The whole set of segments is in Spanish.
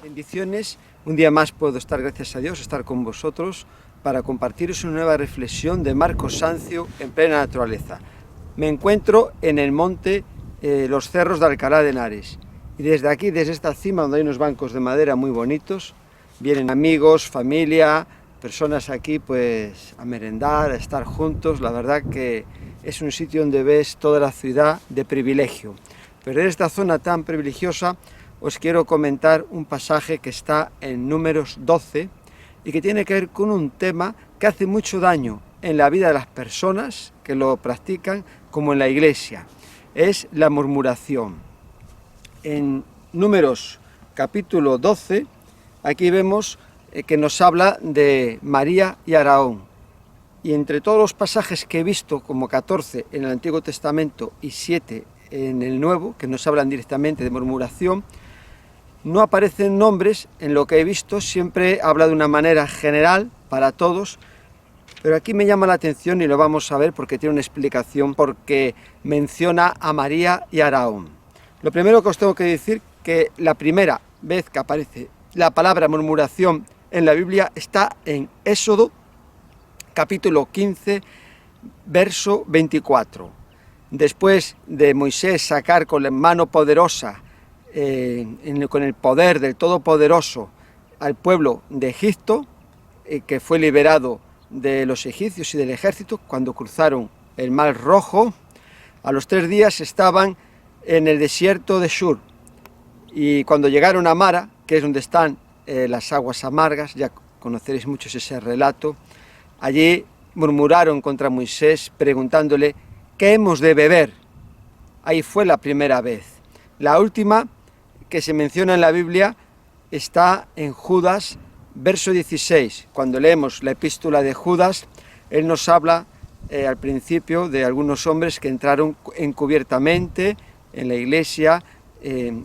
Bendiciones, un día más puedo estar, gracias a Dios, estar con vosotros para compartiros una nueva reflexión de Marcos Sancio en plena naturaleza. Me encuentro en el monte Los Cerros de Alcalá de Henares y desde aquí, desde esta cima donde hay unos bancos de madera muy bonitos, vienen amigos, familia, personas aquí pues a merendar, a estar juntos. La verdad que es un sitio donde ves toda la ciudad de privilegio. Pero en esta zona tan privilegiosa os quiero comentar un pasaje que está en Números 12 y que tiene que ver con un tema que hace mucho daño en la vida de las personas que lo practican como en la iglesia. Es la murmuración. En Números capítulo 12, aquí vemos que nos habla de María y Aarón. Y entre todos los pasajes que he visto, como 14 en el Antiguo Testamento y 7 en el Nuevo, que nos hablan directamente de murmuración, no aparecen nombres. En lo que he visto siempre habla de una manera general para todos, pero aquí me llama la atención y lo vamos a ver porque tiene una explicación, porque menciona a María y a Aarón. Lo primero que os tengo que decir que la primera vez que aparece la palabra murmuración en la Biblia está en Éxodo capítulo 15, verso 24. Después de Moisés sacar con la mano poderosa, con el poder del Todopoderoso, al pueblo de Egipto, que fue liberado de los egipcios y del ejército, cuando cruzaron el Mar Rojo, a los 3 días estaban en el desierto de Shur, y cuando llegaron a Mara, que es donde están las aguas amargas, ya conoceréis muchos ese relato, allí murmuraron contra Moisés preguntándole: ¿qué hemos de beber? Ahí fue la primera vez. La última que se menciona en la Biblia está en Judas, verso 16. Cuando leemos la epístola de Judas, él nos habla al principio de algunos hombres que entraron encubiertamente en la iglesia,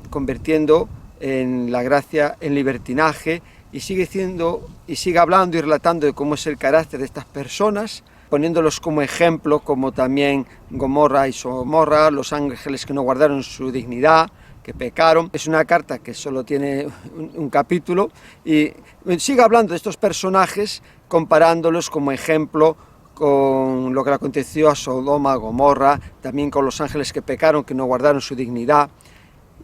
convirtiendo en la gracia en libertinaje, y sigue hablando y relatando de cómo es el carácter de estas personas, poniéndolos como ejemplo, como también Gomorra y Somorra, los ángeles que no guardaron su dignidad, que pecaron. Es una carta que solo tiene un capítulo y sigue hablando de estos personajes, comparándolos como ejemplo con lo que le aconteció a Sodoma, Gomorra, también con los ángeles que pecaron, que no guardaron su dignidad.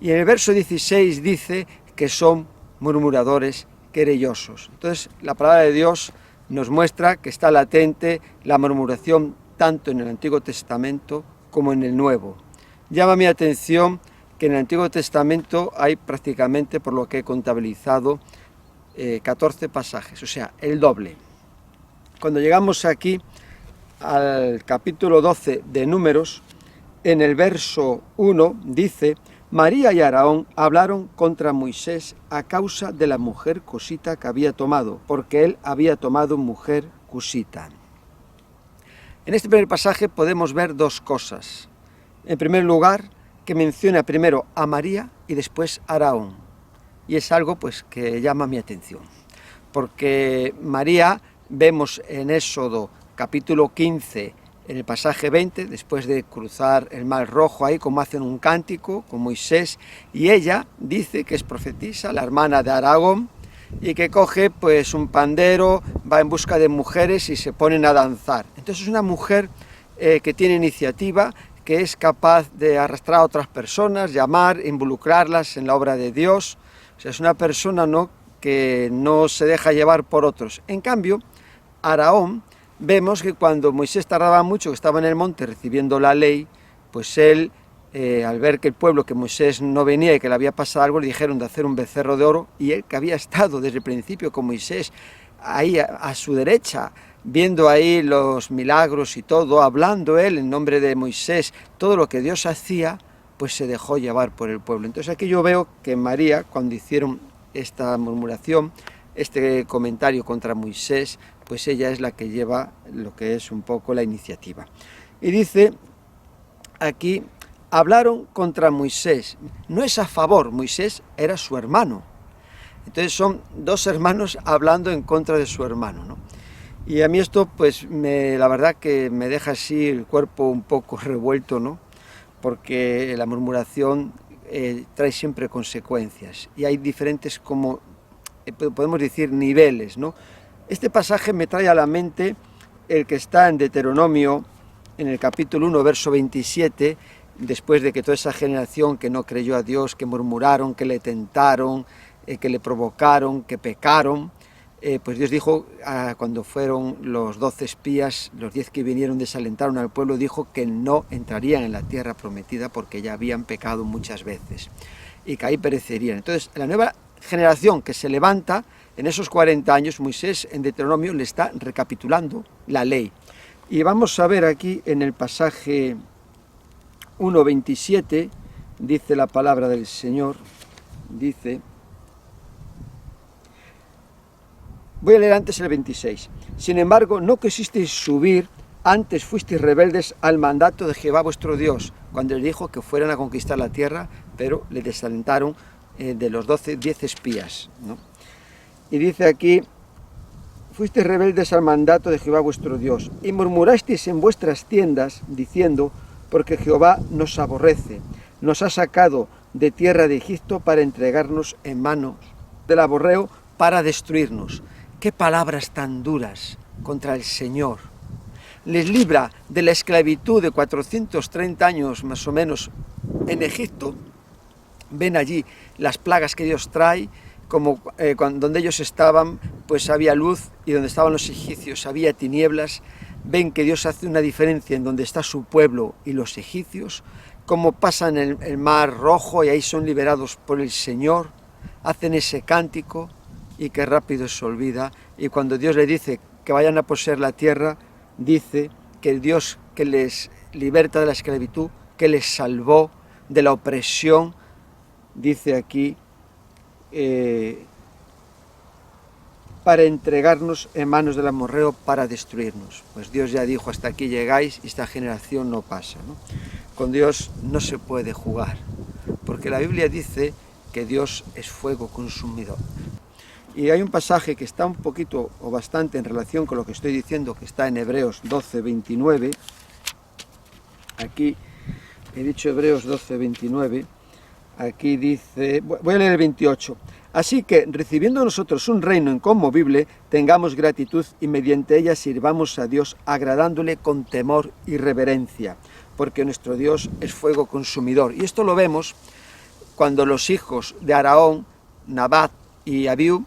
Y en el verso 16 dice que son murmuradores querellosos. Entonces la palabra de Dios nos muestra que está latente la murmuración tanto en el Antiguo Testamento como en el Nuevo. Llama mi atención que en el Antiguo Testamento hay prácticamente, por lo que he contabilizado, 14 pasajes, o sea, el doble. Cuando llegamos aquí al capítulo 12 de Números, en el verso 1 dice: María y Aarón hablaron contra Moisés a causa de la mujer cusita que había tomado, porque él había tomado mujer cusita. En este primer pasaje podemos ver dos cosas. En primer lugar, que menciona primero a María y después a Aarón. Y es algo pues que llama mi atención, porque María, vemos en Éxodo capítulo 15, en el pasaje 20, después de cruzar el Mar Rojo, ahí como hacen un cántico con Moisés, y ella dice que es profetisa, la hermana de Aarón, y que coge pues un pandero, va en busca de mujeres y se ponen a danzar. Entonces es una mujer que tiene iniciativa, que es capaz de arrastrar a otras personas, llamar, involucrarlas en la obra de Dios. O sea, es una persona, ¿no?, que no se deja llevar por otros. En cambio, Aarón, vemos que cuando Moisés tardaba mucho, que estaba en el monte recibiendo la ley, pues él, al ver que el pueblo, que Moisés no venía y que le había pasado algo, le dijeron de hacer un becerro de oro, y él, que había estado desde el principio con Moisés ahí a su derecha, viendo ahí los milagros y todo, hablando él en nombre de Moisés, todo lo que Dios hacía, pues se dejó llevar por el pueblo. Entonces aquí yo veo que María, cuando hicieron esta murmuración, este comentario contra Moisés, pues ella es la que lleva lo que es un poco la iniciativa. Y dice aquí: hablaron contra Moisés. No es a favor, Moisés era su hermano. Entonces son dos hermanos hablando en contra de su hermano, ¿no? Y a mí esto, pues, la verdad que me deja así el cuerpo un poco revuelto, ¿no? Porque la murmuración trae siempre consecuencias, y hay diferentes como podemos decir niveles, ¿no? Este pasaje me trae a la mente el que está en Deuteronomio, en el capítulo 1, verso 27, después de que toda esa generación que no creyó a Dios, que murmuraron, que le tentaron, que le provocaron, que pecaron, pues Dios dijo, cuando fueron los 12 espías, los 10 que vinieron desalentaron al pueblo, dijo que no entrarían en la tierra prometida porque ya habían pecado muchas veces y que ahí perecerían. Entonces, la nueva generación que se levanta, en esos 40 años, Moisés en Deuteronomio le está recapitulando la ley. Y vamos a ver aquí en el pasaje 1:27, dice la palabra del Señor, dice... Voy a leer antes el 26. Sin embargo, no quisisteis subir, antes fuisteis rebeldes al mandato de Jehová vuestro Dios, cuando les dijo que fueran a conquistar la tierra, pero le desalentaron de los 10 espías, ¿no? Y dice aquí, fuisteis rebeldes al mandato de Jehová vuestro Dios, y murmurasteis en vuestras tiendas, diciendo, porque Jehová nos aborrece, nos ha sacado de tierra de Egipto para entregarnos en manos del amorreo para destruirnos. ¡Qué palabras tan duras contra el Señor! Les libra de la esclavitud de 430 años más o menos en Egipto. Ven allí las plagas que Dios trae, como donde ellos estaban pues había luz y donde estaban los egipcios había tinieblas. Ven que Dios hace una diferencia en donde está su pueblo y los egipcios, como pasan el mar rojo y ahí son liberados por el Señor, hacen ese cántico, y qué rápido se olvida, y cuando Dios le dice que vayan a poseer la tierra, dice que el Dios que les liberta de la esclavitud, que les salvó de la opresión, dice aquí, para entregarnos en manos del amorreo para destruirnos. Pues Dios ya dijo, hasta aquí llegáis y esta generación no pasa, ¿no? Con Dios no se puede jugar, porque la Biblia dice que Dios es fuego consumidor. Y hay un pasaje que está un poquito o bastante en relación con lo que estoy diciendo, que está en Hebreos 12:29. Aquí he dicho Hebreos 12:29. Aquí dice, voy a leer el 28. Así que, recibiendo nosotros un reino inconmovible, tengamos gratitud y mediante ella sirvamos a Dios, agradándole con temor y reverencia, porque nuestro Dios es fuego consumidor. Y esto lo vemos cuando los hijos de Aarón, Nadab y Abiú,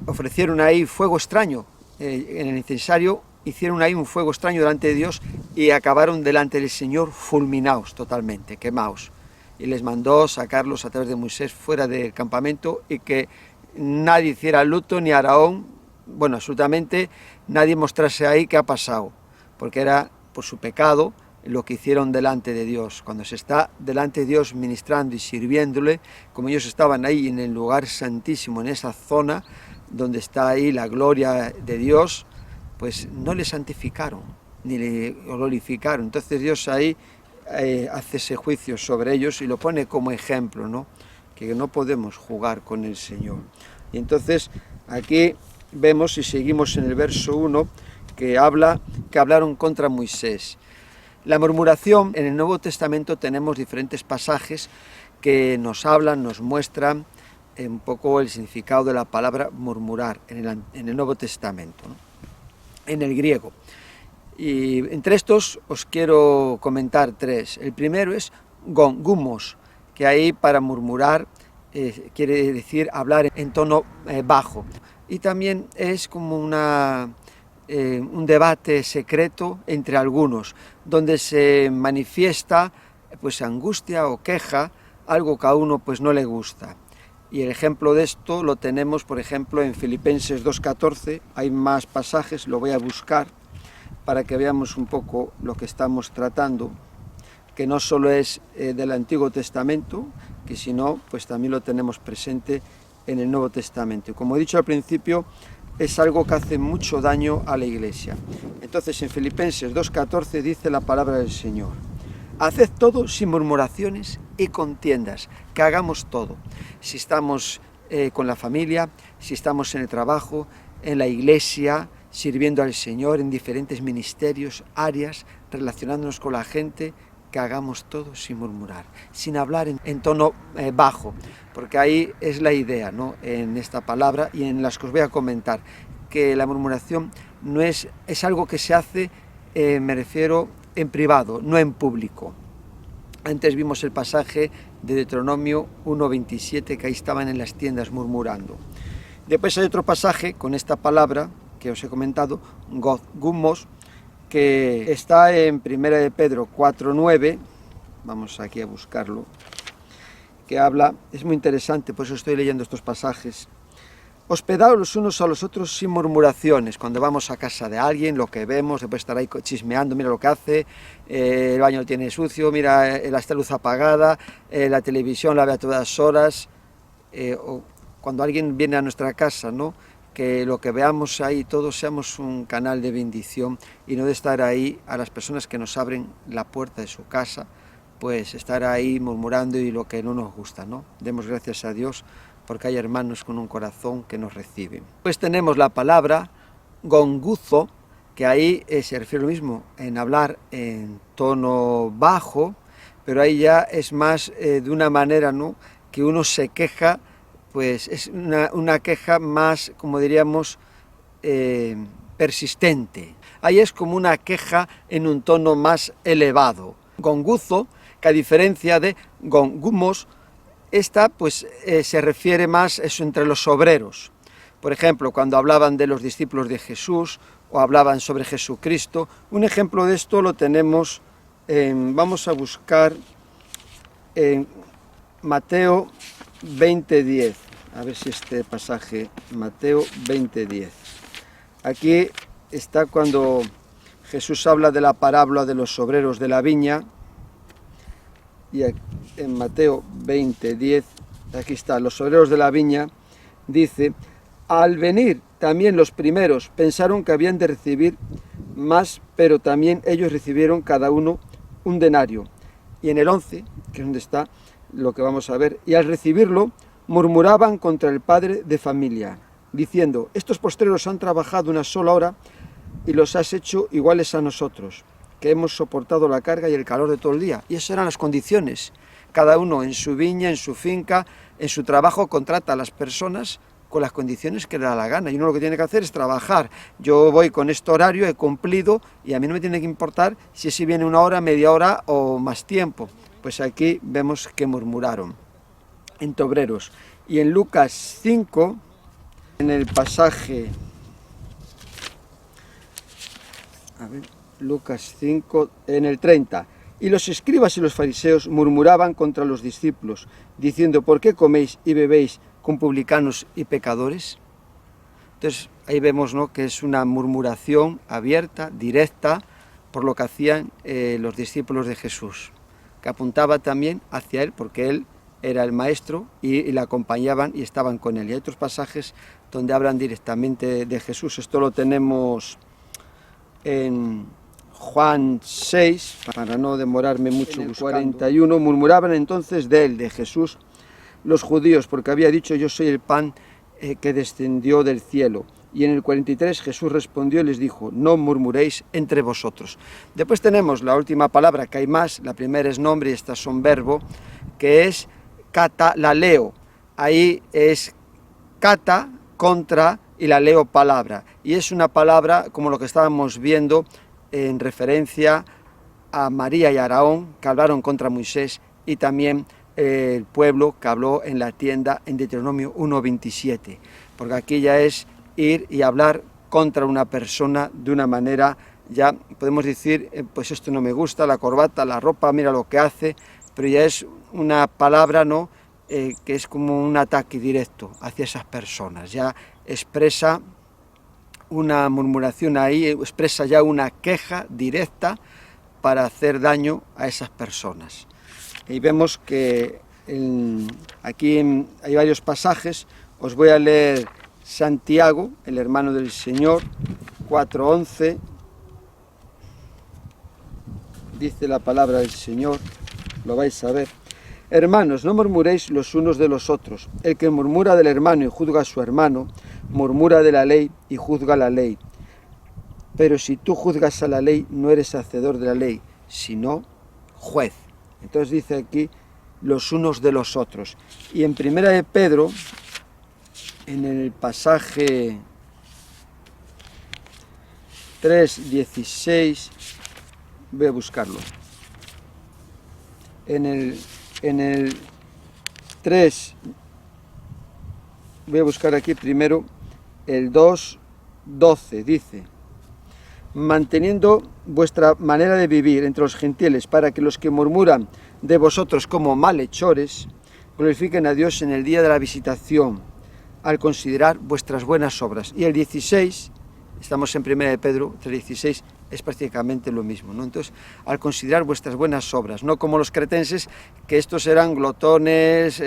ofrecieron ahí fuego extraño, en el incensario hicieron ahí un fuego extraño delante de Dios y acabaron delante del Señor fulminados totalmente, quemados. Y les mandó sacarlos a través de Moisés fuera del campamento y que nadie hiciera luto, ni Aarón, bueno, absolutamente nadie mostrase ahí qué ha pasado, porque era por su pecado lo que hicieron delante de Dios. Cuando se está delante de Dios ministrando y sirviéndole, como ellos estaban ahí en el lugar santísimo, en esa zona donde está ahí la gloria de Dios, pues no le santificaron, ni le glorificaron. Entonces Dios ahí hace ese juicio sobre ellos y lo pone como ejemplo, ¿no? Que no podemos jugar con el Señor. Y entonces aquí vemos, y seguimos en el verso 1, que hablaron contra Moisés. La murmuración, en el Nuevo Testamento tenemos diferentes pasajes que nos hablan, nos muestran un poco el significado de la palabra murmurar en el Nuevo Testamento, ¿no? En el griego. Y entre estos os quiero comentar tres. El primero es gumos, que ahí para murmurar quiere decir hablar en tono bajo. Y también es como un debate secreto entre algunos, donde se manifiesta pues angustia o queja, algo que a uno pues no le gusta. Y el ejemplo de esto lo tenemos, por ejemplo, en Filipenses 2:14, hay más pasajes, lo voy a buscar para que veamos un poco lo que estamos tratando, que no solo es del Antiguo Testamento, que sino pues también lo tenemos presente en el Nuevo Testamento. Y como he dicho al principio, es algo que hace mucho daño a la Iglesia. Entonces en Filipenses 2:14 dice la palabra del Señor: haced todo sin murmuraciones y contiendas, que hagamos todo. Si estamos con la familia, si estamos en el trabajo, en la Iglesia, sirviendo al Señor en diferentes ministerios, áreas, relacionándonos con la gente, que hagamos todo sin murmurar, sin hablar en tono bajo, porque ahí es la idea, ¿no?, en esta palabra y en las que os voy a comentar, que la murmuración no es algo que se hace, me refiero, en privado, no en público. Antes vimos el pasaje de Deuteronomio 1:27, que ahí estaban en las tiendas murmurando. Después hay otro pasaje con esta palabra que os he comentado, gumos, que está en 1 de Pedro 4:9, vamos aquí a buscarlo, que habla, es muy interesante, por eso estoy leyendo estos pasajes. Hospedaos los unos a los otros sin murmuraciones. Cuando vamos a casa de alguien, lo que vemos, después estar ahí chismeando, mira lo que hace, el baño lo tiene sucio, mira la luz apagada, la televisión la ve a todas horas, o cuando alguien viene a nuestra casa, ¿no?, que lo que veamos ahí, todos seamos un canal de bendición y no de estar ahí a las personas que nos abren la puerta de su casa, pues estar ahí murmurando y lo que no nos gusta, ¿no? Demos gracias a Dios porque hay hermanos con un corazón que nos reciben. Pues tenemos la palabra gonguzo, que ahí se refiere lo mismo, en hablar en tono bajo, pero ahí ya es más de una manera, ¿no?, que uno se queja, pues es una queja más, como diríamos, persistente. Ahí es como una queja en un tono más elevado. Gonguzo, que a diferencia de gongumos, esta pues se refiere más eso entre los obreros. Por ejemplo, cuando hablaban de los discípulos de Jesús o hablaban sobre Jesucristo, un ejemplo de esto lo tenemos vamos a buscar en Mateo 20:10, a ver si este pasaje, Mateo 20:10. Aquí está cuando Jesús habla de la parábola de los obreros de la viña, y en Mateo 20:10, aquí está, los obreros de la viña, dice, al venir también los primeros pensaron que habían de recibir más, pero también ellos recibieron cada uno un denario. Y en el 11, que es donde está lo que vamos a ver, y al recibirlo murmuraban contra el padre de familia, diciendo, estos postreros han trabajado una sola hora y los has hecho iguales a nosotros, que hemos soportado la carga y el calor de todo el día. Y esas eran las condiciones. Cada uno en su viña, en su finca, en su trabajo, contrata a las personas con las condiciones que le da la gana. Y uno lo que tiene que hacer es trabajar. Yo voy con este horario, he cumplido, y a mí no me tiene que importar si viene una hora, media hora o más tiempo. Pues aquí vemos que murmuraron entre obreros. Y en Lucas 5, en el pasaje, a ver, Lucas 5, en el 30, y los escribas y los fariseos murmuraban contra los discípulos, diciendo, ¿por qué coméis y bebéis con publicanos y pecadores? Entonces ahí vemos, ¿no?, que es una murmuración abierta, directa, por lo que hacían los discípulos de Jesús, que apuntaba también hacia él, porque él era el maestro y le acompañaban y estaban con él. Y hay otros pasajes donde hablan directamente de Jesús. Esto lo tenemos en Juan 6, para no demorarme mucho, en el 41, murmuraban entonces de él, de Jesús, los judíos, porque había dicho, yo soy el pan que descendió del cielo. Y en el 43 Jesús respondió y les dijo, no murmuréis entre vosotros. Después tenemos la última palabra, que hay más, la primera es nombre y esta son verbo, que es catalaleo. Ahí es cata, contra, y la leo palabra. Y es una palabra como lo que estábamos viendo en referencia a María y Aarón, que hablaron contra Moisés, y también el pueblo que habló en la tienda en Deuteronomio 1:27, porque aquí ya es ir y hablar contra una persona de una manera, ya podemos decir, pues esto no me gusta, la corbata, la ropa, mira lo que hace, pero ya es una palabra, ¿no?, que es como un ataque directo hacia esas personas, ya expresa una murmuración ahí, expresa ya una queja directa para hacer daño a esas personas. Y vemos que aquí hay varios pasajes, os voy a leer Santiago, el hermano del Señor, 4:11, dice la palabra del Señor, lo vais a ver. Hermanos, no murmuréis los unos de los otros. El que murmura del hermano y juzga a su hermano, murmura de la ley y juzga la ley. Pero si tú juzgas a la ley, no eres hacedor de la ley, sino juez. Entonces dice aquí, los unos de los otros. Y en Primera de Pedro, en el pasaje 3:16, voy a buscarlo. En el 3, voy a buscar aquí primero el 2:12, dice: manteniendo vuestra manera de vivir entre los gentiles, para que los que murmuran de vosotros como malhechores glorifiquen a Dios en el día de la visitación, al considerar vuestras buenas obras. Y el 16, estamos en 1 de Pedro 3:16, es prácticamente lo mismo, ¿no? Entonces, al considerar vuestras buenas obras, no como los cretenses, que estos eran glotones,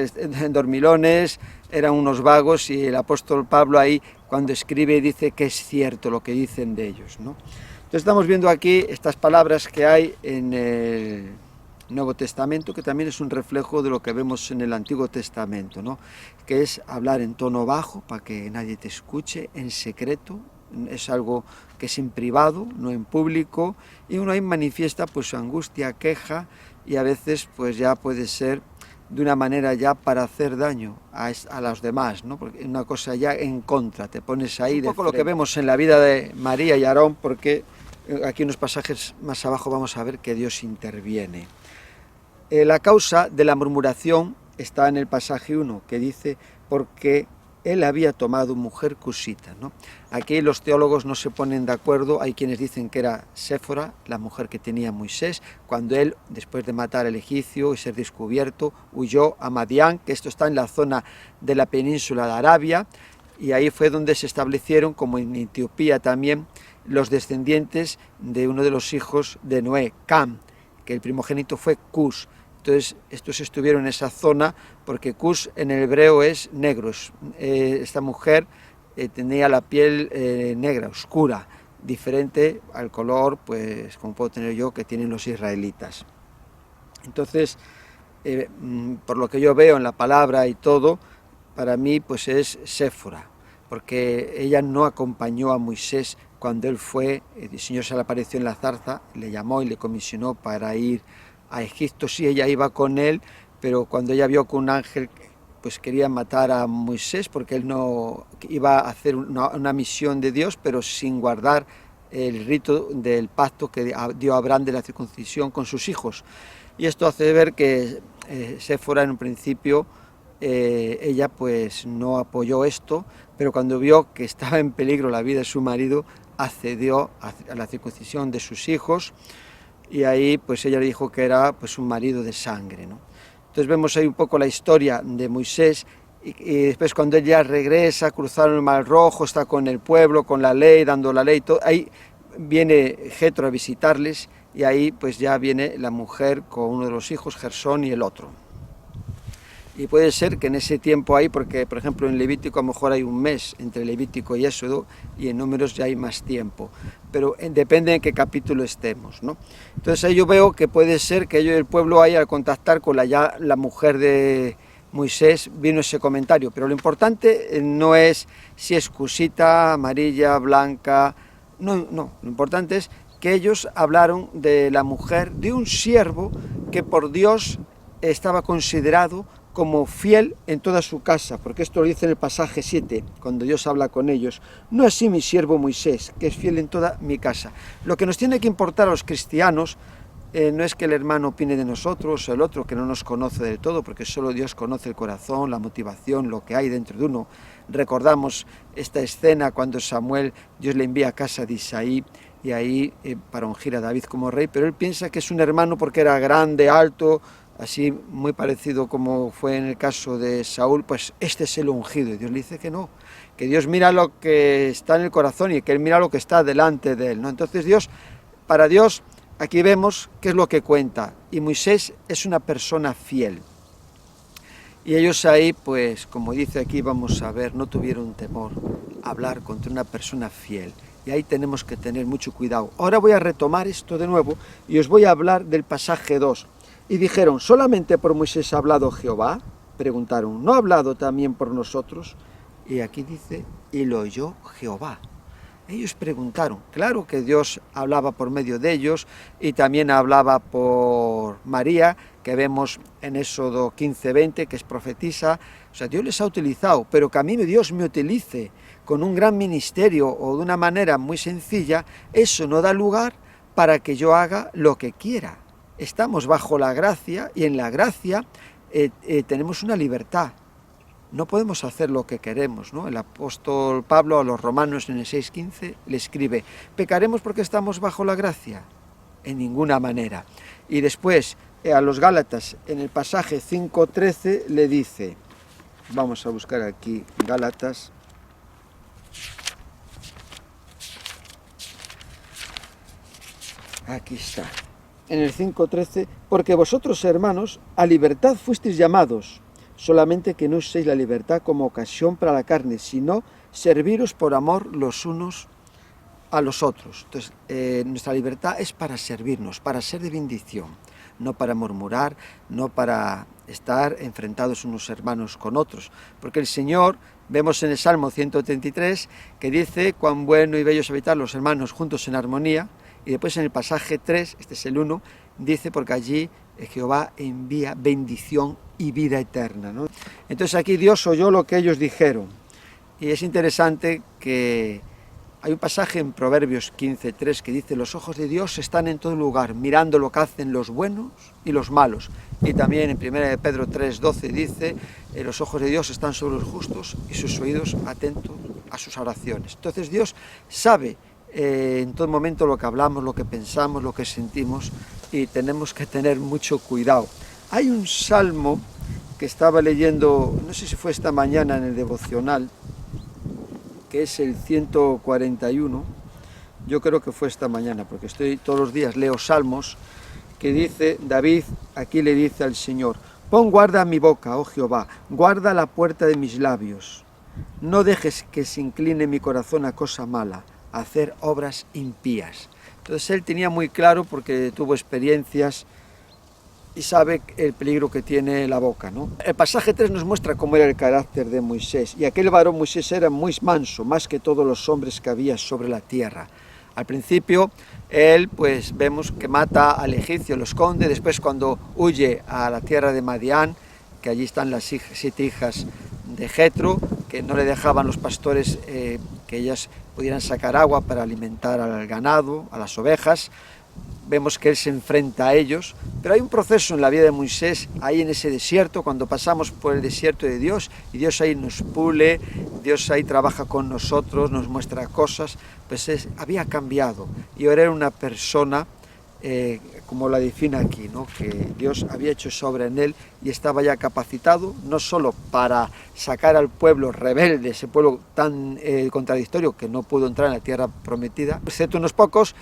dormilones, eran unos vagos, y el apóstol Pablo ahí, cuando escribe, dice que es cierto lo que dicen de ellos, ¿no? Entonces estamos viendo aquí estas palabras que hay en el Nuevo Testamento, que también es un reflejo de lo que vemos en el Antiguo Testamento, ¿no? Que es hablar en tono bajo para que nadie te escuche, en secreto. Es algo que es en privado, no en público, y uno ahí manifiesta pues su angustia, queja, y a veces pues ya puede ser de una manera ya para hacer daño a los demás, ¿no? Porque una cosa ya en contra, te pones ahí. Un poco lo que vemos en la vida de María y Aarón, porque aquí en unos pasajes más abajo vamos a ver que Dios interviene. La causa de la murmuración está en el pasaje 1, que dice, porque él había tomado mujer cusita, ¿no? Aquí los teólogos no se ponen de acuerdo. Hay quienes dicen que era Séfora, la mujer que tenía Moisés, cuando él, después de matar al egipcio y ser descubierto, huyó a Madián, que esto está en la zona de la península de Arabia, y ahí fue donde se establecieron, como en Etiopía también, los descendientes de uno de los hijos de Noé, Cam, que el primogénito fue Cus. Entonces, estos estuvieron en esa zona porque Cus en el hebreo es negro. Esta mujer tenía la piel negra, oscura, diferente al color, pues como puedo tener yo, que tienen los israelitas. Entonces, por lo que yo veo en la palabra y todo, para mí pues es Séfora, porque ella no acompañó a Moisés cuando él fue, el Señor se le apareció en la zarza, le llamó y le comisionó para ir a Egipto. Sí, ella iba con él, pero cuando ella vio que un ángel pues quería matar a Moisés, porque él no iba a hacer una misión de Dios, pero sin guardar el rito del pacto que dio Abraham de la circuncisión con sus hijos. Y esto hace ver que Séfora en un principio, ella pues no apoyó esto, pero cuando vio que estaba en peligro la vida de su marido, accedió a la circuncisión de sus hijos, y ahí pues ella le dijo que era pues un marido de sangre, ¿no? Entonces vemos ahí un poco la historia de Moisés, y después cuando él ya regresa, cruzaron el Mar Rojo, está con el pueblo, con la ley, dando la ley, todo, ahí viene Jetro a visitarles, y ahí pues ya viene la mujer con uno de los hijos, Gersón, y el otro. Y puede ser que en ese tiempo hay, porque por ejemplo en Levítico a lo mejor hay un mes entre Levítico y Éxodo, y en Números ya hay más tiempo, pero depende en qué capítulo estemos, ¿no? Entonces ahí yo veo que puede ser que ellos, el pueblo, haya al contactar con la mujer de Moisés, vino ese comentario, pero lo importante no es si es cusita, amarilla, blanca, no, lo importante es que ellos hablaron de la mujer, de un siervo que por Dios estaba considerado como fiel en toda su casa, porque esto lo dice en el pasaje 7, cuando Dios habla con ellos: no así mi siervo Moisés, que es fiel en toda mi casa. Lo que nos tiene que importar a los cristianos no es que el hermano opine de nosotros o el otro, que no nos conoce del todo, porque solo Dios conoce el corazón, la motivación, lo que hay dentro de uno. Recordamos esta escena cuando Samuel, Dios le envía a casa de Isaí, y ahí para ungir a David como rey, pero él piensa que es un hermano porque era grande, alto, así muy parecido como fue en el caso de Saúl, pues este es el ungido. Y Dios le dice que no, que Dios mira lo que está en el corazón y que él mira lo que está delante de él, ¿no? Entonces para Dios, aquí vemos qué es lo que cuenta, y Moisés es una persona fiel. Y ellos ahí, pues como dice aquí, vamos a ver, no tuvieron temor a hablar contra una persona fiel. Y ahí tenemos que tener mucho cuidado. Ahora voy a retomar esto de nuevo y os voy a hablar del pasaje 2. Y dijeron: ¿solamente por Moisés ha hablado Jehová? Preguntaron: ¿no ha hablado también por nosotros? Y aquí dice: y lo oyó Jehová. Ellos preguntaron. Claro que Dios hablaba por medio de ellos y también hablaba por María, que vemos en Éxodo 15:20, que es profetisa. O sea, Dios les ha utilizado, pero que a mí Dios me utilice con un gran ministerio o de una manera muy sencilla, eso no da lugar para que yo haga lo que quiera. Estamos bajo la gracia y en la gracia tenemos una libertad. No podemos hacer lo que queremos, ¿no? El apóstol Pablo a los romanos en el 6:15 le escribe: ¿pecaremos porque estamos bajo la gracia? En ninguna manera. Y después a los Gálatas en el pasaje 5:13 le dice, vamos a buscar aquí Gálatas, aquí está, en el 5:13, porque vosotros, hermanos, a libertad fuisteis llamados, solamente que no uséis la libertad como ocasión para la carne, sino serviros por amor los unos a los otros. Entonces, nuestra libertad es para servirnos, para ser de bendición, no para murmurar, no para estar enfrentados unos hermanos con otros, porque el Señor, vemos en el Salmo 133, que dice: cuán bueno y bello es habitar los hermanos juntos en armonía, y después en el pasaje 3, este es el 1, dice: porque allí Jehová envía bendición y vida eterna, ¿no? Entonces aquí Dios oyó lo que ellos dijeron, y es interesante que hay un pasaje en Proverbios 15:3 que dice: los ojos de Dios están en todo lugar, mirando lo que hacen los buenos y los malos. Y también en 1 Pedro 3:12 dice: los ojos de Dios están sobre los justos y sus oídos atentos a sus oraciones. Entonces Dios sabe en todo momento lo que hablamos, lo que pensamos, lo que sentimos, y tenemos que tener mucho cuidado. Hay un salmo que estaba leyendo, no sé si fue esta mañana en el devocional, que es el 141, yo creo que fue esta mañana, porque todos los días leo salmos, que dice, David aquí le dice al Señor: pon guarda a mi boca, oh Jehová, guarda la puerta de mis labios, no dejes que se incline mi corazón a cosa mala, a hacer obras impías. Entonces él tenía muy claro, porque tuvo experiencias y sabe el peligro que tiene la boca, ¿no? El pasaje 3 nos muestra cómo era el carácter de Moisés, y aquel varón Moisés era muy manso, más que todos los hombres que había sobre la tierra. Al principio él, pues vemos que mata al egipcio, lo esconde. Después, cuando huye a la tierra de Madián, que allí están las 7 hijas de Jetro, que no le dejaban los pastores que ellas pudieran sacar agua para alimentar al ganado, a las ovejas, vemos que él se enfrenta a ellos. Pero hay un proceso en la vida de Moisés, ahí en ese desierto, cuando pasamos por el desierto de Dios, y Dios ahí nos pule, Dios ahí trabaja con nosotros, nos muestra cosas. Pues había cambiado, y ahora era una persona, como la define aquí, ¿no? Que Dios había hecho obra en él y estaba ya capacitado, no solo para sacar al pueblo rebelde, ese pueblo tan contradictorio que no pudo entrar en la tierra prometida, excepto unos pocos,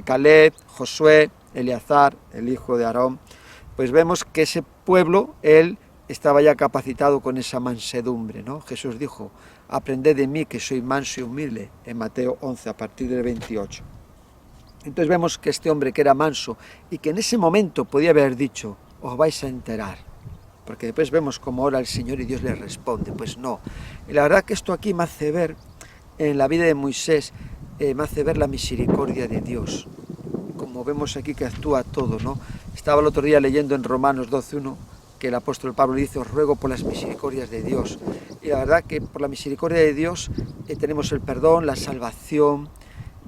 Caleb, Josué, Eleazar, el hijo de Aarón. Pues vemos que ese pueblo, él estaba ya capacitado con esa mansedumbre, ¿no? Jesús dijo: aprended de mí que soy manso y humilde, en Mateo 11, a partir del 28. Entonces vemos que este hombre, que era manso y que en ese momento podía haber dicho: os vais a enterar, porque después vemos cómo ora el Señor y Dios le responde. Pues no. Y la verdad que esto aquí me hace ver, en la vida de Moisés, me hace ver la misericordia de Dios, como vemos aquí que actúa todo, ¿no? Estaba el otro día leyendo en Romanos 12:1 que el apóstol Pablo dice: os ruego por las misericordias de Dios. Y la verdad que por la misericordia de Dios tenemos el perdón, la salvación.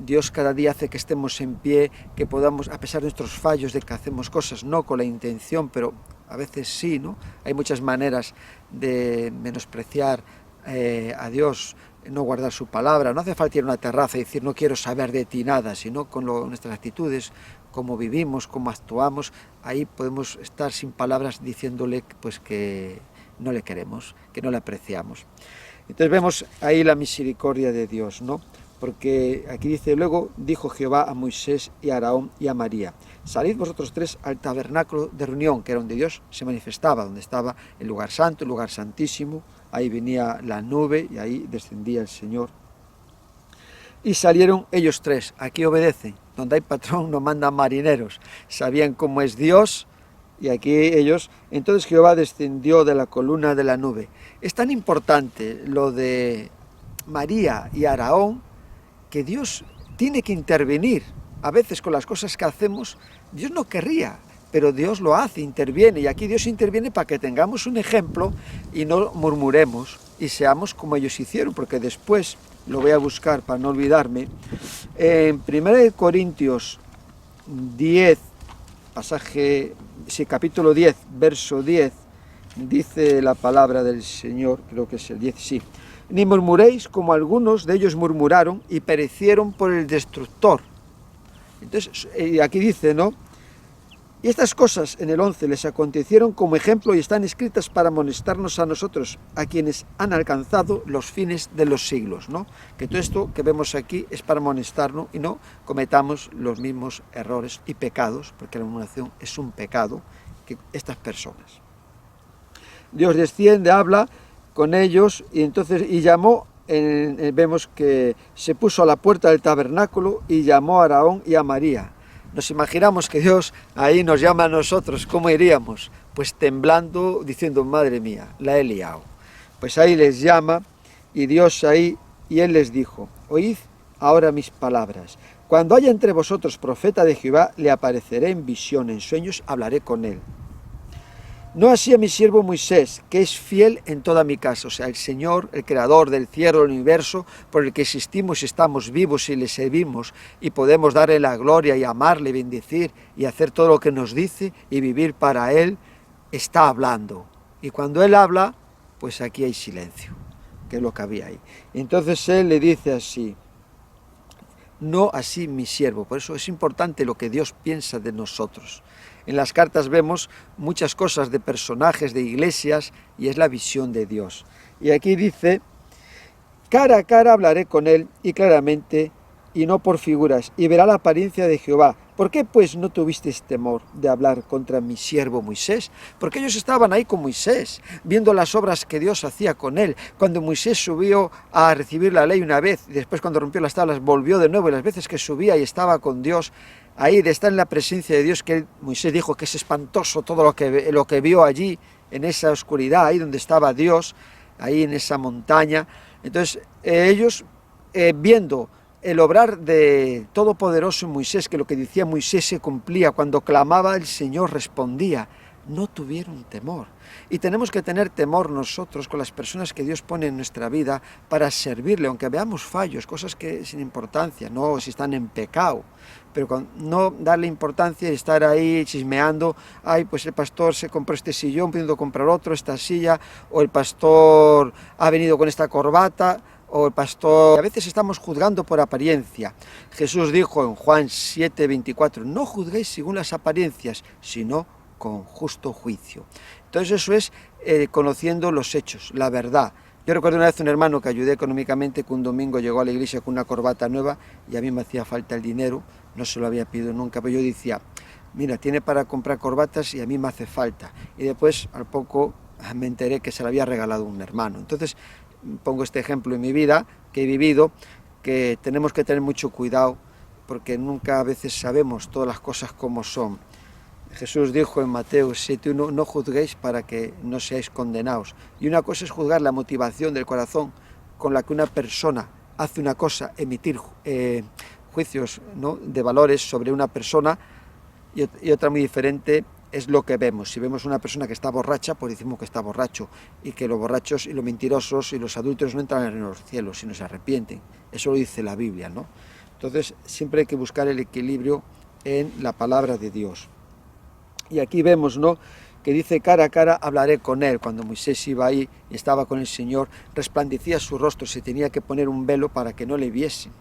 Dios cada día hace que estemos en pie, que podamos, a pesar de nuestros fallos, de que hacemos cosas no con la intención, pero a veces sí, ¿no? Hay muchas maneras de menospreciar a Dios, no guardar su palabra. No hace falta ir a una terraza y decir: no quiero saber de ti nada, sino con nuestras actitudes, cómo vivimos, cómo actuamos. Ahí podemos estar sin palabras diciéndole pues que no le queremos, que no le apreciamos. Entonces vemos ahí la misericordia de Dios, ¿no? Porque aquí dice: luego dijo Jehová a Moisés y a Aarón y a María: salid vosotros 3 al tabernáculo de reunión, que era donde Dios se manifestaba, donde estaba el lugar santo, el lugar santísimo. Ahí venía la nube y ahí descendía el Señor. Y salieron ellos 3, aquí obedecen, donde hay patrón no mandan marineros, sabían cómo es Dios, y aquí ellos. Entonces Jehová descendió de la columna de la nube. Es tan importante lo de María y Aarón, que Dios tiene que intervenir. A veces con las cosas que hacemos, Dios no querría, pero Dios lo hace, interviene. Y aquí Dios interviene para que tengamos un ejemplo y no murmuremos y seamos como ellos hicieron, porque después, lo voy a buscar para no olvidarme, en 1 Corintios 10, capítulo 10, verso 10, dice la palabra del Señor, creo que es el 10, sí. Ni murmuréis como algunos de ellos murmuraron y perecieron por el destructor. Entonces, aquí dice, ¿no? Y estas cosas en el 11 les acontecieron como ejemplo y están escritas para amonestarnos a nosotros, a quienes han alcanzado los fines de los siglos, ¿no? Que todo esto que vemos aquí es para amonestarnos y no cometamos los mismos errores y pecados, porque la murmuración es un pecado, que estas personas. Dios desciende, habla con ellos y llamó, vemos que se puso a la puerta del tabernáculo y llamó a Aarón y a María. Nos imaginamos que Dios ahí nos llama a nosotros, ¿cómo iríamos? Pues temblando, diciendo, madre mía, la he liado. Pues ahí les llama y Dios ahí, y Él les dijo, oíd ahora mis palabras. Cuando haya entre vosotros profeta de Jehová, le apareceré en visión, en sueños, hablaré con él. No así a mi siervo Moisés, que es fiel en toda mi casa. O sea, el Señor, el creador del cielo, del universo, por el que existimos y estamos vivos y le servimos y podemos darle la gloria y amarle, bendecir y hacer todo lo que nos dice y vivir para Él, está hablando. Y cuando Él habla, pues aquí hay silencio, que es lo que había ahí. Entonces Él le dice así, no así mi siervo. Por eso es importante lo que Dios piensa de nosotros. En las cartas vemos muchas cosas de personajes, de iglesias, y es la visión de Dios. Y aquí dice, cara a cara hablaré con él, y claramente, y no por figuras, y verá la apariencia de Jehová. ¿Por qué pues no tuvisteis temor de hablar contra mi siervo Moisés? Porque ellos estaban ahí con Moisés, viendo las obras que Dios hacía con él. Cuando Moisés subió a recibir la ley una vez, y después cuando rompió las tablas volvió de nuevo, y las veces que subía y estaba con Dios, ahí de estar en la presencia de Dios, que Moisés dijo que es espantoso todo lo que vio allí, en esa oscuridad, ahí donde estaba Dios, ahí en esa montaña. Entonces ellos viendo el obrar de Todopoderoso Moisés, que lo que decía Moisés se cumplía, cuando clamaba el Señor respondía, no tuvieron temor. Y tenemos que tener temor nosotros con las personas que Dios pone en nuestra vida para servirle, aunque veamos fallos, cosas que sin importancia, no si están en pecado, pero no darle importancia y estar ahí chismeando, ay, pues el pastor se compró este sillón, pudiendo comprar otro, esta silla, o el pastor ha venido con esta corbata, o el pastor. A veces estamos juzgando por apariencia. Jesús dijo en Juan 7:24, no juzguéis según las apariencias, sino con justo juicio. Entonces eso es conociendo los hechos, la verdad. Yo recuerdo una vez un hermano que ayudé económicamente, que un domingo llegó a la iglesia con una corbata nueva y a mí me hacía falta el dinero, no se lo había pedido nunca, pero yo decía, mira, tiene para comprar corbatas y a mí me hace falta. Y después, al poco, me enteré que se la había regalado un hermano. Entonces, pongo este ejemplo en mi vida, que he vivido, que tenemos que tener mucho cuidado, porque nunca a veces sabemos todas las cosas como son. Jesús dijo en Mateo 7:1, no juzguéis para que no seáis condenados. Y una cosa es juzgar la motivación del corazón con la que una persona hace una cosa, emitir juicios, ¿no?, de valores sobre una persona, y otra muy diferente es lo que vemos. Si vemos una persona que está borracha, pues decimos que está borracho, y que los borrachos y los mentirosos y los adúlteros no entran en los cielos, sino se arrepienten. Eso lo dice la Biblia, ¿no? Entonces siempre hay que buscar el equilibrio en la palabra de Dios. Y aquí vemos, ¿no?, que dice cara a cara hablaré con él. Cuando Moisés iba ahí y estaba con el Señor, resplandecía su rostro, se tenía que poner un velo para que no le viesen.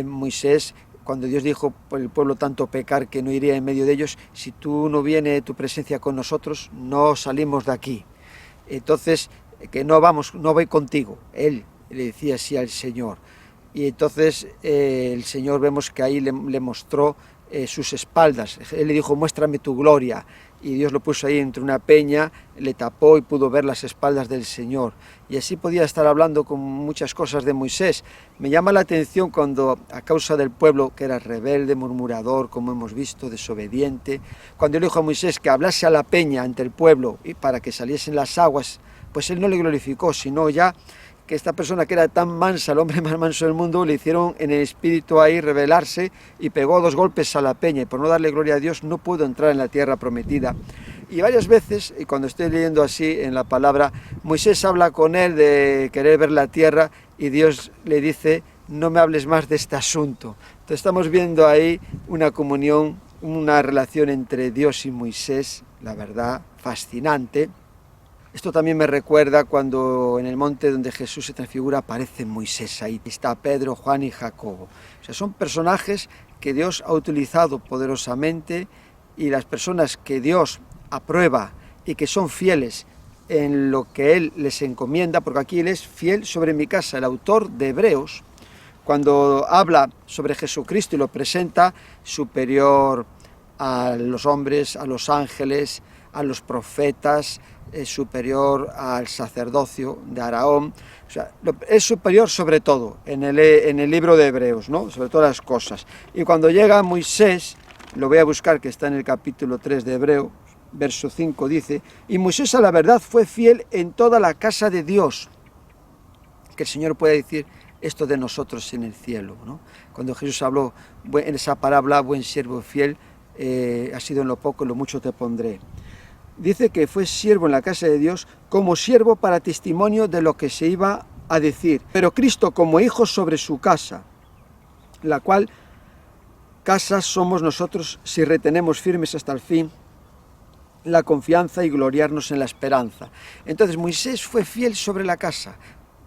Moisés, cuando Dios dijo por el pueblo tanto pecar que no iría en medio de ellos, si tú no vienes tu presencia con nosotros, no salimos de aquí. Entonces, que no vamos, no voy contigo. Él le decía así al Señor. Y entonces el Señor vemos que ahí le mostró sus espaldas. Él le dijo, muéstrame tu gloria. Y Dios lo puso ahí entre una peña, le tapó y pudo ver las espaldas del Señor. Y así podía estar hablando con muchas cosas de Moisés. Me llama la atención cuando, a causa del pueblo, que era rebelde, murmurador, como hemos visto, desobediente, cuando él dijo a Moisés que hablase a la peña ante el pueblo y para que saliesen las aguas, pues él no le glorificó, sino ya que esta persona que era tan mansa, el hombre más manso del mundo, le hicieron en el espíritu ahí rebelarse y pegó 2 golpes a la peña, y por no darle gloria a Dios no pudo entrar en la tierra prometida. Y varias veces, y cuando estoy leyendo así en la palabra, Moisés habla con él de querer ver la tierra y Dios le dice: no me hables más de este asunto. Entonces estamos viendo ahí una comunión, una relación entre Dios y Moisés, la verdad, fascinante. Esto también me recuerda cuando en el monte donde Jesús se transfigura aparece Moisés, ahí está Pedro, Juan y Jacobo. O sea, son personajes que Dios ha utilizado poderosamente, y las personas que Dios aprueba y que son fieles en lo que Él les encomienda, porque aquí Él es fiel sobre mi casa. El autor de Hebreos, cuando habla sobre Jesucristo y lo presenta superior a los hombres, a los ángeles, a los profetas, es superior al sacerdocio de Aarón, o sea, es superior sobre todo en el libro de Hebreos, ¿no? Sobre todas las cosas. Y cuando llega Moisés, lo voy a buscar, que está en el capítulo 3 de Hebreos, verso 5, dice: y Moisés a la verdad fue fiel en toda la casa de Dios. Que el Señor pueda decir esto de nosotros en el cielo, ¿no? Cuando Jesús habló en esa parábola, buen siervo fiel, ha sido en lo poco, en lo mucho te pondré. Dice que fue siervo en la casa de Dios, como siervo para testimonio de lo que se iba a decir, pero Cristo como hijo sobre su casa, la cual casa somos nosotros si retenemos firmes hasta el fin la confianza y gloriarnos en la esperanza. Entonces Moisés fue fiel sobre la casa,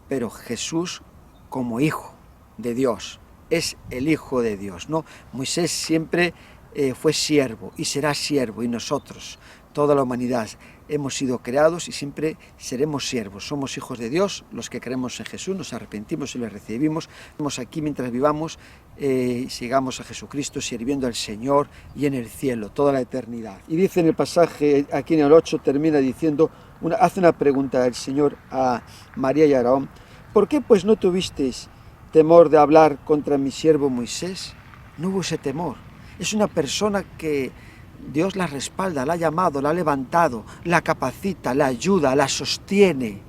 pero Jesús como hijo de Dios, es el hijo de Dios, ¿no? Moisés siempre fue siervo y será siervo, y nosotros, toda la humanidad, hemos sido creados y siempre seremos siervos. Somos hijos de Dios, los que creemos en Jesús, nos arrepentimos y le recibimos. Estamos aquí mientras vivamos, sigamos a Jesucristo sirviendo al Señor y en el cielo, toda la eternidad. Y dice en el pasaje, aquí en el 8, termina diciendo, hace una pregunta el Señor a María y a Aarón: ¿por qué pues no tuvisteis temor de hablar contra mi siervo Moisés? No hubo ese temor. Es una persona que Dios la respalda, la ha llamado, la ha levantado, la capacita, la ayuda, la sostiene.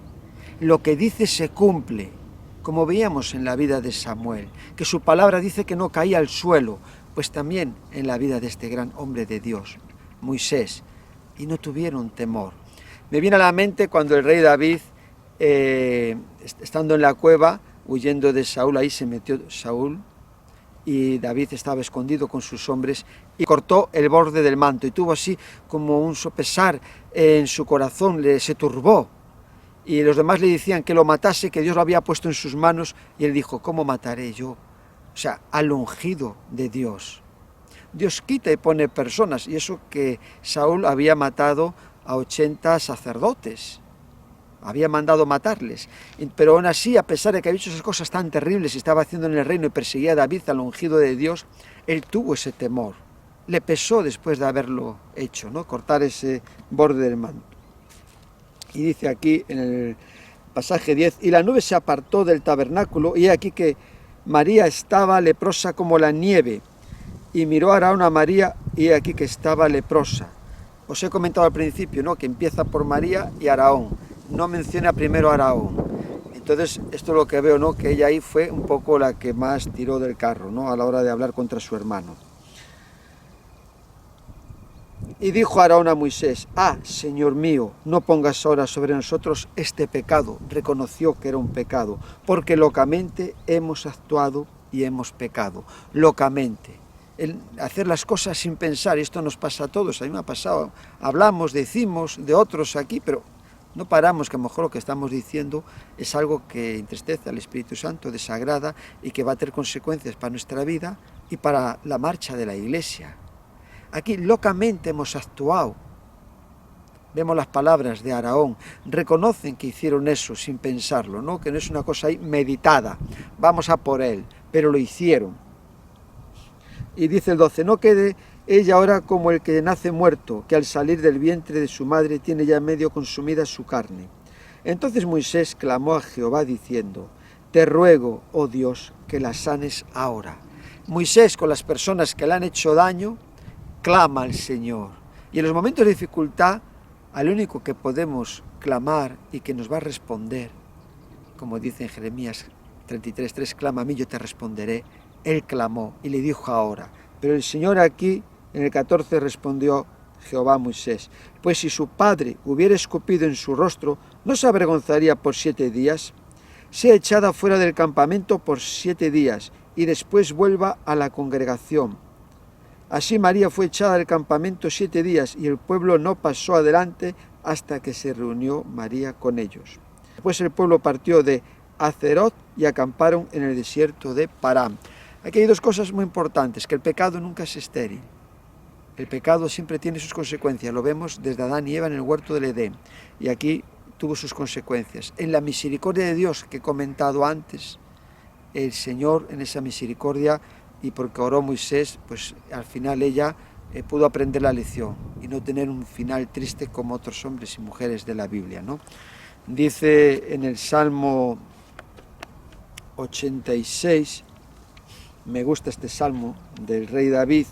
Lo que dice se cumple, como veíamos en la vida de Samuel, que su palabra dice que no caía al suelo, pues también en la vida de este gran hombre de Dios, Moisés, y no tuvieron temor. Me viene a la mente cuando el rey David, estando en la cueva, huyendo de Saúl, ahí se metió Saúl, y David estaba escondido con sus hombres y cortó el borde del manto, y tuvo así como un sopesar en su corazón, se turbó, y los demás le decían que lo matase, que Dios lo había puesto en sus manos, y él dijo: ¿cómo mataré yo? O sea, al ungido de Dios. Dios quita y pone personas, y eso que Saúl había matado a 80 sacerdotes, había mandado matarles, pero aún así, a pesar de que había hecho esas cosas tan terribles y estaba haciendo en el reino y perseguía a David, al ungido de Dios, él tuvo ese temor, le pesó después de haberlo hecho, ¿no? Cortar ese borde del manto. Y dice aquí en el pasaje 10, y la nube se apartó del tabernáculo, y aquí que María estaba leprosa como la nieve, y miró a Aarón a María, y aquí que estaba leprosa. Os he comentado al principio, ¿no?, que empieza por María y Aarón, no menciona primero a Aarón. Entonces, esto es lo que veo, ¿no?, que ella ahí fue un poco la que más tiró del carro, ¿no?, a la hora de hablar contra su hermano. Y dijo Aarón a Moisés: Señor mío, no pongas ahora sobre nosotros este pecado. Reconoció que era un pecado, porque locamente hemos actuado y hemos pecado. Locamente. El hacer las cosas sin pensar, y esto nos pasa a todos, a mí me ha pasado. Hablamos, decimos de otros aquí, pero no paramos, que a lo mejor lo que estamos diciendo es algo que entristece al Espíritu Santo, desagrada y que va a tener consecuencias para nuestra vida y para la marcha de la Iglesia. Aquí locamente hemos actuado. Vemos las palabras de Aarón, reconocen que hicieron eso sin pensarlo, ¿no?, que no es una cosa ahí meditada, vamos a por él, pero lo hicieron. Y dice el 12, no quede ella ahora como el que nace muerto, que al salir del vientre de su madre tiene ya medio consumida su carne. Entonces Moisés clamó a Jehová diciendo: te ruego, oh Dios, que la sanes ahora. Moisés, con las personas que le han hecho daño, clama al Señor. Y en los momentos de dificultad, al único que podemos clamar y que nos va a responder, como dice en Jeremías 33:3, clama a mí, yo te responderé. Él clamó y le dijo ahora. Pero el Señor aquí, en el 14, respondió Jehová a Moisés, pues si su padre hubiera escupido en su rostro, ¿no se avergonzaría por 7 días? Sea echada fuera del campamento por 7 días, y después vuelva a la congregación. Así María fue echada del campamento 7 días, y el pueblo no pasó adelante hasta que se reunió María con ellos. Después el pueblo partió de Hazeroth y acamparon en el desierto de Parán. Aquí hay 2 cosas muy importantes, que el pecado nunca es estéril. El pecado siempre tiene sus consecuencias, lo vemos desde Adán y Eva en el huerto del Edén, y aquí tuvo sus consecuencias. En la misericordia de Dios que he comentado antes, el Señor en esa misericordia, y porque oró Moisés, pues al final ella pudo aprender la lección y no tener un final triste como otros hombres y mujeres de la Biblia, ¿no? Dice en el Salmo 86, me gusta este salmo del rey David.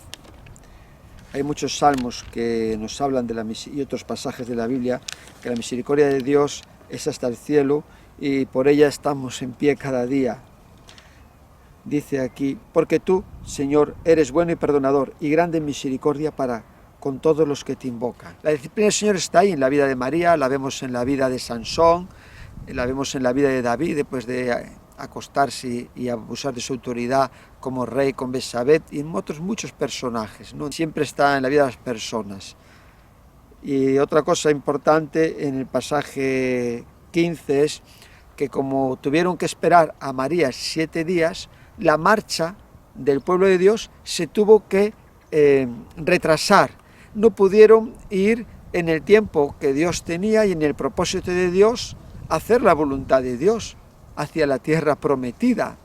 Hay muchos salmos que nos hablan de y otros pasajes de la Biblia, que la misericordia de Dios es hasta el cielo y por ella estamos en pie cada día. Dice aquí, porque tú, Señor, eres bueno y perdonador y grande en misericordia para con todos los que te invocan. La disciplina del Señor está ahí en la vida de María, la vemos en la vida de Sansón, la vemos en la vida de David, después de acostarse y abusar de su autoridad como rey con Betsabé, y en otros muchos personajes, ¿no? Siempre está en la vida de las personas. Y otra cosa importante en el pasaje 15 es que como tuvieron que esperar a María 7 días, la marcha del pueblo de Dios se tuvo que retrasar. No pudieron ir en el tiempo que Dios tenía y en el propósito de Dios, hacer la voluntad de Dios hacia la tierra prometida,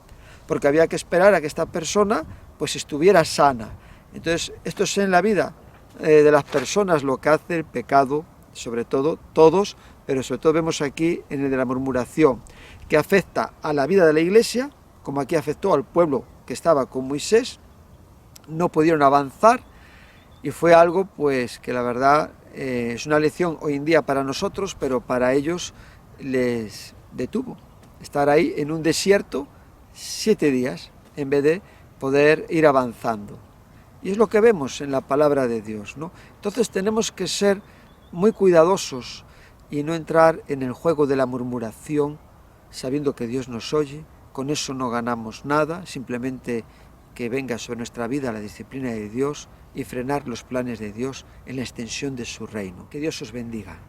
porque había que esperar a que esta persona pues estuviera sana. Entonces, esto es en la vida de las personas lo que hace el pecado, sobre todo, todos, pero sobre todo vemos aquí en el de la murmuración, que afecta a la vida de la Iglesia, como aquí afectó al pueblo que estaba con Moisés. No pudieron avanzar y fue algo pues que la verdad es una lección hoy en día para nosotros, pero para ellos les detuvo estar ahí en un desierto 7 días en vez de poder ir avanzando. Y es lo que vemos en la palabra de Dios, ¿no? Entonces tenemos que ser muy cuidadosos y no entrar en el juego de la murmuración, sabiendo que Dios nos oye. Con eso no ganamos nada, simplemente que venga sobre nuestra vida la disciplina de Dios y frenar los planes de Dios en la extensión de su reino. Que Dios os bendiga.